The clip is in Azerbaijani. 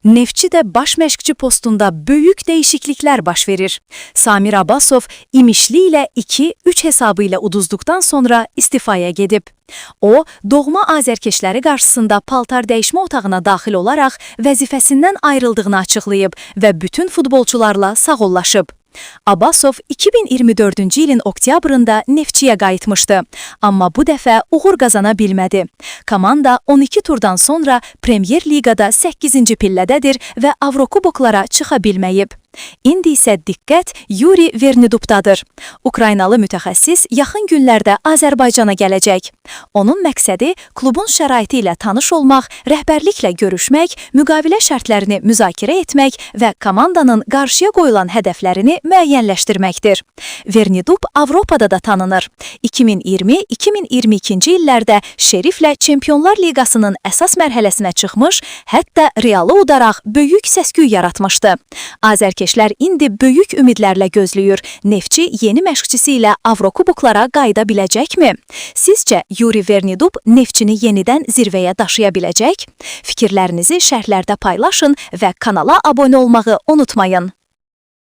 Neftçi də baş məşqçi postunda böyük dəyişikliklər baş verir. Samir Abbasov İmişli ilə 2-3 hesabı ilə uduzduqdan sonra istifaya gedib. O, doğma azərkeşləri qarşısında paltar dəyişmə otağına daxil olaraq vəzifəsindən ayrıldığını açıqlayıb və bütün futbolçularla sağollaşıb. Abbasov 2024-cü ilin oktyabrında Neftçiyə qayıtmışdı. Amma bu dəfə uğur qazana bilmədi. Komanda 12 turdan sonra Premyer Liqada 8-ci pillədədir və Avrokuboklara çıxa bilməyib. İndi isə diqqət Yuri Vernidubdadır. Ukraynalı mütəxəssis yaxın günlərdə Azərbaycana gələcək. Onun məqsədi klubun şəraiti ilə tanış olmaq, rəhbərliklə görüşmək, müqavilə şərtlərini müzakirə etmək və komandanın qarşıya qoyulan hədəflərini müəyyənləşdirməkdir. Vernidub Avropada da tanınır. 2020-2022-ci illərdə Şeriflə Çempionlar Liqasının əsas mərhələsinə çıxmış, hətta Realı udaraq böyük səs-küy yaratmışdı. Azərkeşlər indi böyük ümidlərlə gözləyir. Neftçi yeni məşqçisi ilə Avrokuboklara qayıda biləcəkmi? Sizcə Yuri Vernidub Neftçini yenidən zirvəyə daşıya biləcək? Fikirlərinizi şərhlərdə paylaşın və kanala abunə olmağı unutmayın.